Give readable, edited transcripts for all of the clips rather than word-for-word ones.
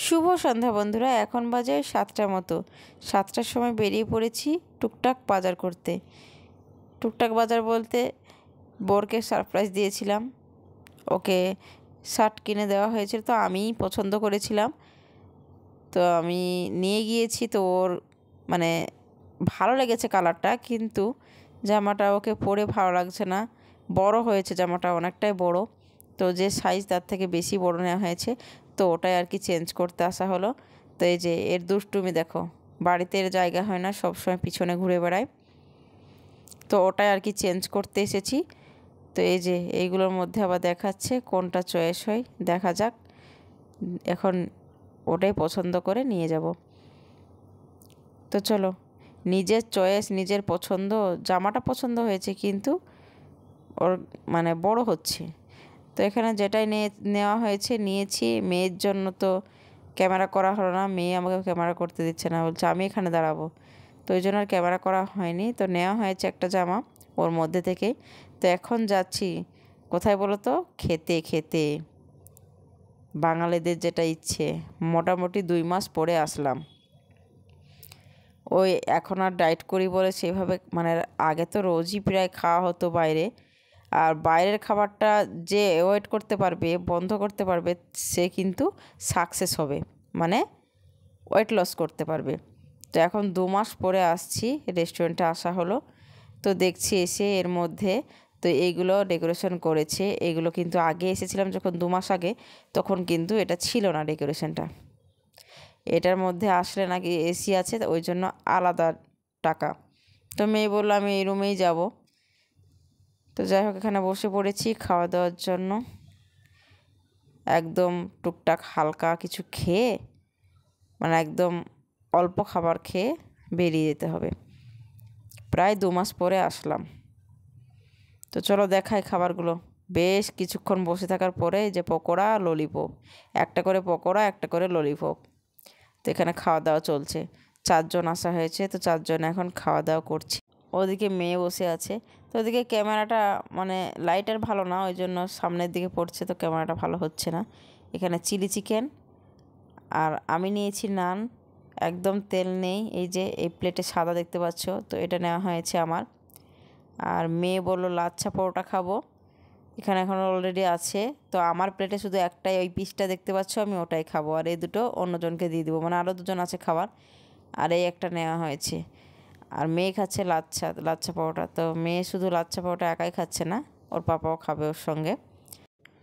শুভ সন্ধ্যা বন্ধুরা। এখন বাজে 7টার মতো। 7টার সময় বেরিয়ে পড়েছি টুকটাক বাজার করতে। টুকটাক বাজার বলতে বরকে সারপ্রাইজ দিয়েছিলাম। ওকে শার্ট কিনে দেওয়া হয়েছিল, তো আমিই পছন্দ করেছিলাম, তো আমি নিয়ে গিয়েছি। তো ওর মানে ভালো লেগেছে কালারটা, কিন্তু জামাটা ওকে পরে ভালো লাগছে না। বড় হয়েছে জামাটা, অনেকটাই বড়। তো যে সাইজ তার থেকে বেশি বড় নেওয়া হয়েছে, তো ওটাই আর কি চেঞ্জ করতে আসা হলো। তো এই যে এর দুষ্টুমি দেখো, বাড়িতে এর জায়গা হয় না, সবসময় পিছনে ঘুরে বেড়ায়। তো ওটাই আর কি চেঞ্জ করতে এসেছি। তো এই যে এইগুলোর মধ্যে আবার দেখাচ্ছে কোনটা চয়েস হয়, দেখা যাক। এখন ওটাই পছন্দ করে নিয়ে যাব। তো চলো, নিজের চয়েস নিজের পছন্দ। জামাটা পছন্দ হয়েছে, কিন্তু ওর মানে বড় হচ্ছে। তো এখানে যেটাই নেওয়া হয়েছে নিয়েছি। মেয়ের জন্য তো ক্যামেরা করা হলো না, মেয়ে আমাকে ক্যামেরা করতে দিচ্ছে না, বলছে আমি এখানে দাঁড়াবো। তো ওই জন্য আর ক্যামেরা করা হয়নি। তো নেওয়া হয়েছে একটা জামা ওর মধ্যে থেকেই। তো এখন যাচ্ছি কোথায় বলো তো, খেতে খেতে। বাঙালিদের যেটা ইচ্ছে, মোটামুটি 2 মাস পরে আসলাম। ওই এখন আর ডায়েট করি বলে সেভাবে মানে আগে তো রোজই প্রায় খাওয়া হতো বাইরে। আর বাইরের খাবারটা যে অ্যাভয়েড করতে পারবে, বন্ধ করতে পারবে, সে কিন্তু সাকসেস হবে, মানে ওয়েট লস করতে পারবে। তো এখন 2 মাস পরে আসছি, রেস্টুরেন্টে আসা হলো। তো দেখছি এসে এর মধ্যে তো এইগুলো ডেকোরেশন করেছে। এগুলো কিন্তু আগে এসেছিলাম যখন 2 মাস আগে, তখন কিন্তু এটা ছিল না ডেকোরেশনটা। এটার মধ্যে আসলে নাকি এসি আছে, ওই জন্য আলাদা টাকা। তো মেয়ে বললো আমি এই রুমেই যাব। তো যাই হোক, এখানে বসে পড়েছি খাওয়া দাওয়ার জন্য। একদম টুকটাক হালকা কিছু খেয়ে, মানে একদম অল্প খাবার খেয়ে বেরিয়ে যেতে হবে। প্রায় 2 মাস পরে আসলাম। তো চলো দেখাই খাবারগুলো। বেশ কিছুক্ষণ বসে থাকার পরে যে পকোড়া, ললিপপ, একটা করে পকোড়া, একটা করে ললিপপ। তো এখানে খাওয়া দাওয়া চলছে। 4 জন আসা হয়েছে, তো 4 জন এখন খাওয়া দাওয়া করছি। ওদিকে মেয়ে বসে আছে। তো ওদিকে ক্যামেরাটা মানে লাইটার ভালো না, ওই জন্য সামনের দিকে পড়ছে, তো ক্যামেরাটা ভালো হচ্ছে না। এখানে চিলি চিকেন, আর আমি নিয়েছি নান, একদম তেল নেই। এই যে এই প্লেটে সাদা দেখতে পাচ্ছ, তো এটা নেওয়া হয়েছে আমার। আর মেয়ে বললো লাচ্ছা পরোটা খাবো, এখানে এখন অলরেডি আছে। তো আমার প্লেটে শুধু একটাই, ওই পিসটা দেখতে পাচ্ছ, আমি ওটাই খাবো। আর এই দুটো অন্যজনকে দিয়ে দেবো, মানে আরও 2 জন আছে খাবার। আর এই একটা নেওয়া হয়েছে। আর মেয়ে খাচ্ছে লাচ্ছা পরোটা। তো মেয়ে শুধু লাচ্ছা পরোটা একাই খাচ্ছে না, ওর পাপাও খাবে ওর সঙ্গে।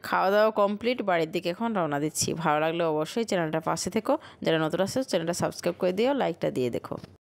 খাওয়া দাওয়া কমপ্লিট, বাড়ির দিকে এখন রওনা দিচ্ছি। ভালো লাগলে অবশ্যই চ্যানেলটা পাশে থেকো, যারা নতুন আসছে চ্যানেলটা সাবস্ক্রাইব করে দিও, লাইকটা দিয়ে দেখো।